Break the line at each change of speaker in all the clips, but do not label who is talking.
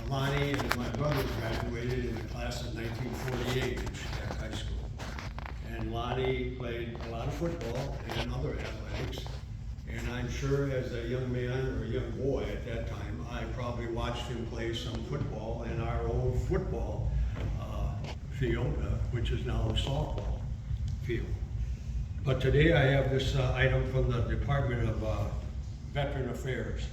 Lonnie and my brother graduated in the class of 1948 at Chicago High School. And Lonnie played a lot of football and other athletics. And I'm sure as a young man or a young boy at that time, I probably watched him play some football in our old football field, which is now a softball field. But today I have this item from the Department of Veteran Affairs.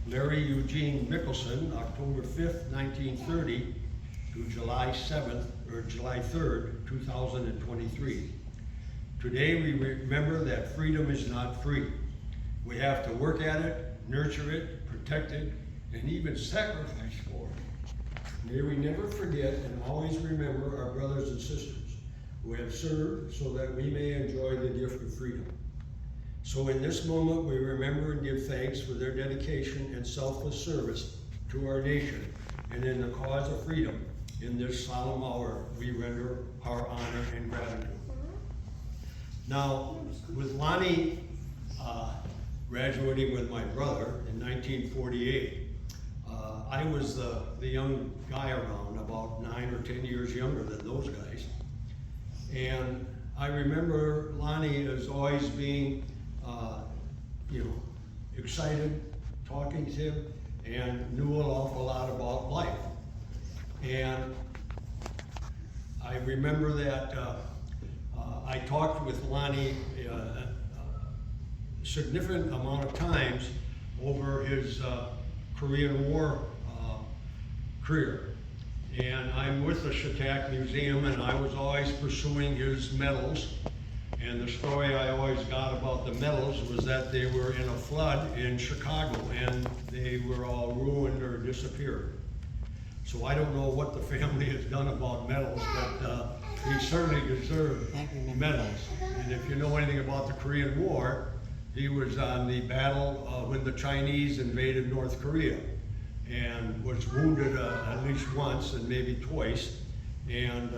Larry Eugene Mikkelson, October 5th, 1930 to July 7th, or July 3rd, 2023. Today we remember that freedom is not free. We have to work at it, nurture it, protect it, and even sacrifice for it. May we never forget and always remember our brothers and sisters who have served so that we may enjoy the gift of freedom. So in this moment, we remember and give thanks for their dedication and selfless service to our nation and in the cause of freedom. In this solemn hour, we render our honor and gratitude. Now, with Lonnie graduating with my brother in 1948, I was the young guy around, about 9 or 10 years younger than those guys. And I remember Lonnie as always being excited, talking to him, and knew an awful lot about life. And I remember that I talked with Lonnie a significant amount of times over his Korean War career. And I'm with the Shatak Museum, and I was always pursuing his medals. And the story I always got about the medals was that they were in a flood in Chicago, and they were all ruined or disappeared. So I don't know what the family has done about medals, but he certainly deserved medals. And if you know anything about the Korean War, he was on the battle when the Chinese invaded North Korea, and was wounded at least once and maybe twice, and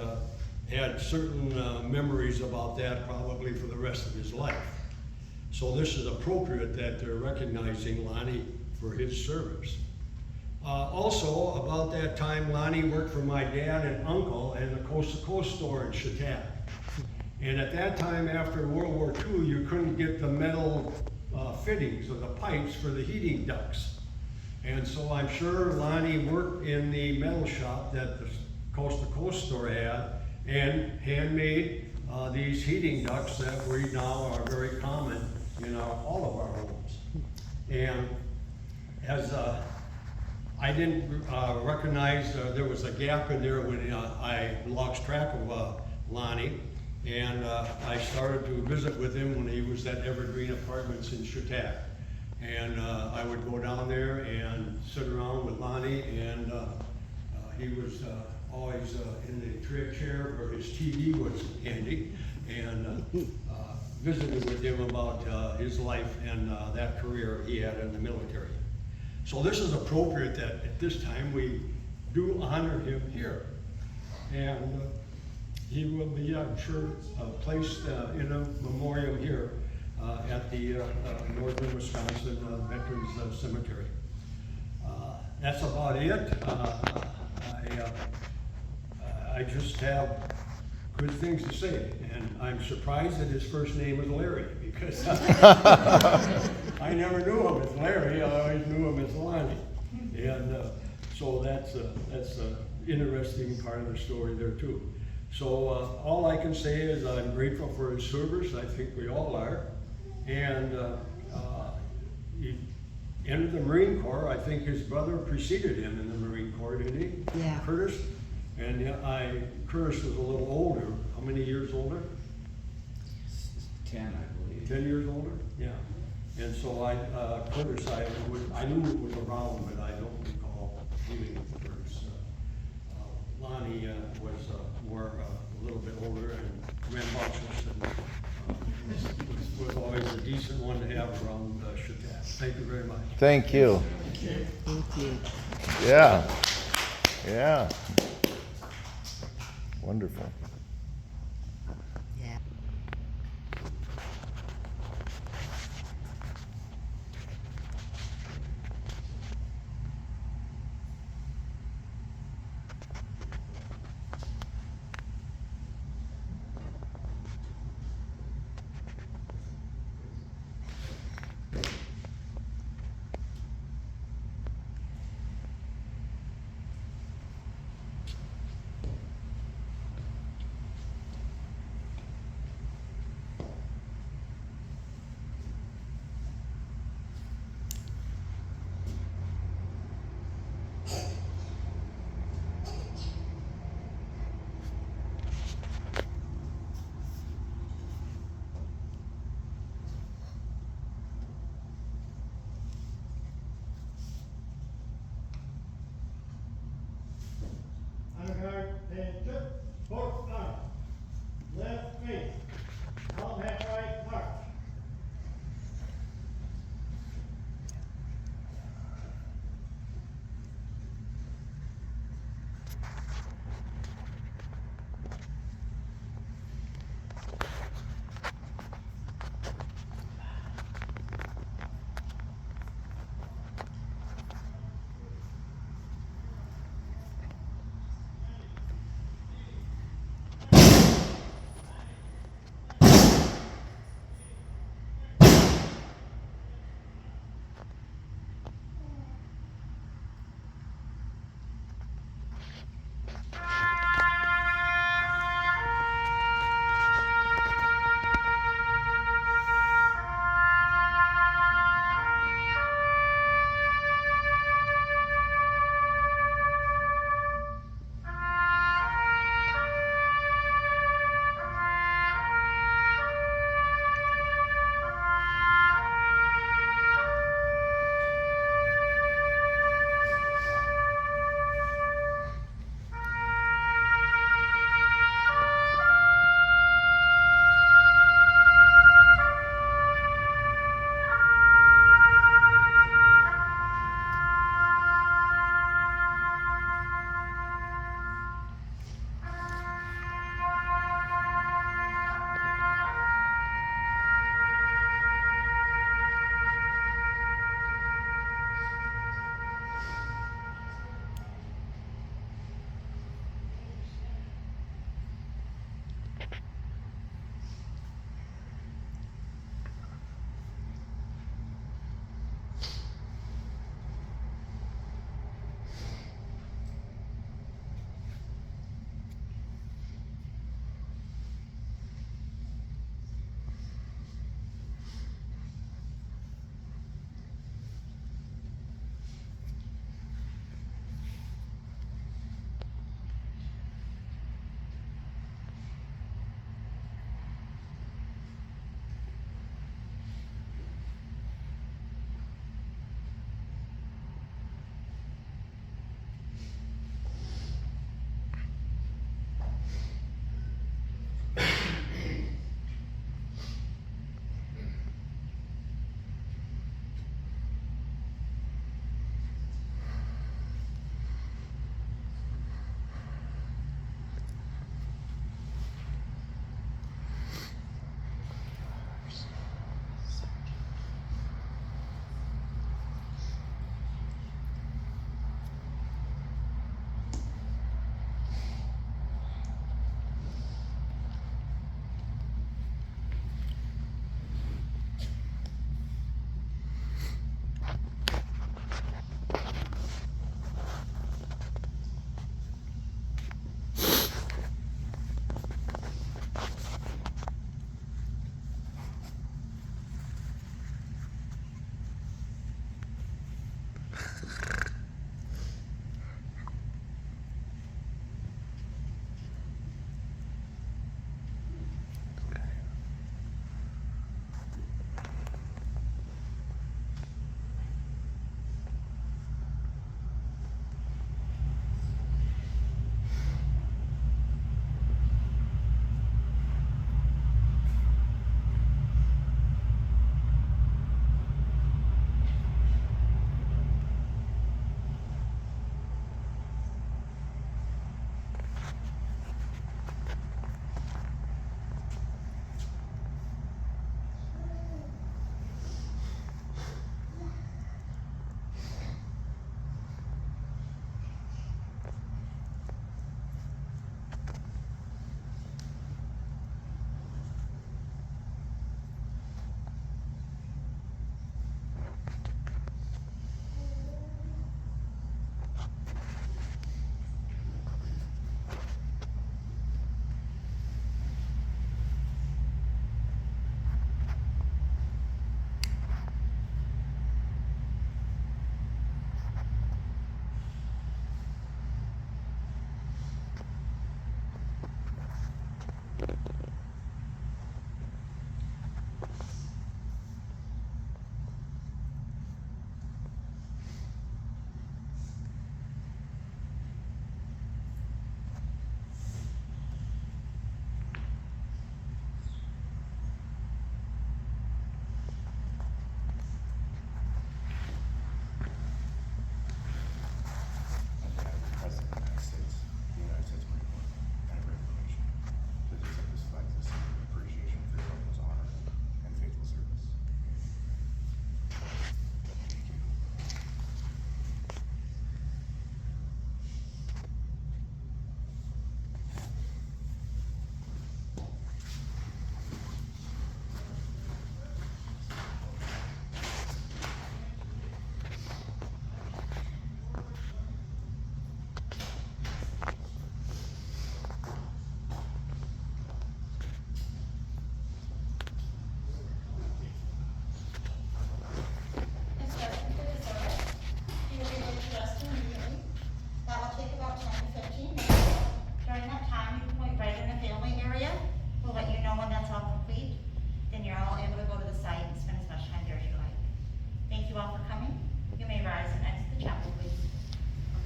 had certain memories about that probably for the rest of his life. So this is appropriate that they're recognizing Lonnie for his service. Also, about that time, Lonnie worked for my dad and uncle in the Coast to Coast store in Shatak. And at that time, after World War II, you couldn't get the metal fittings or the pipes for the heating ducts. And so I'm sure Lonnie worked in the metal shop that the Coast to Coast store had and handmade these heating ducts that we now are very common in all of our homes. And as I didn't recognize there was a gap in there when I lost track of Lonnie, and I started to visit with him when he was at Evergreen Apartments in Shatak. And I would go down there and sit around with Lonnie, and he was always in the chair where his TV was handy, and visited with him about his life and that career he had in the military. So this is appropriate that at this time we do honor him here. And he will be, I'm sure, placed in a memorial here at the Northern Wisconsin Veterans Cemetery. That's about it. I just have good things to say, and I'm surprised that his first name is Larry, because I never knew him as Larry. I always knew him as Lonnie, and so that's an interesting part of the story there too. So all I can say is I'm grateful for his service. I think we all are, and he entered the Marine Corps. I think his brother preceded him in the Marine Corps, didn't he?
Yeah.
Curtis. And Curtis was a little older. How many years older?
10, I believe.
10 years older? Yeah. And so Curtis, I knew it was around, but I don't recall dealing with Curtis. Lonnie was a little bit older and rambunctious, and was always a decent one to have around Shatak. Thank you very much.
Thank you.
Thank you.
Yeah. Yeah. Wonderful.
Yeah.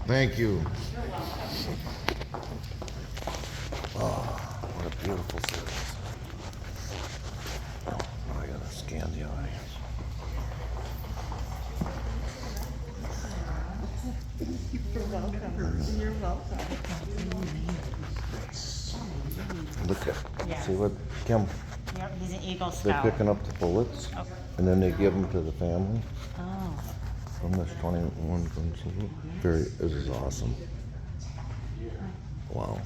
Thank you. Oh, what a beautiful service. Oh, I gotta scan the audience.
You're welcome. You're welcome.
Look at,
Yeah.
see what, Kim,
Yep, he's an Eagle
they're
Scout.
picking up the bullets,
Okay.
and then they give them to the family
Oh,
from this 21 gun salute. Very, this is awesome. Wow.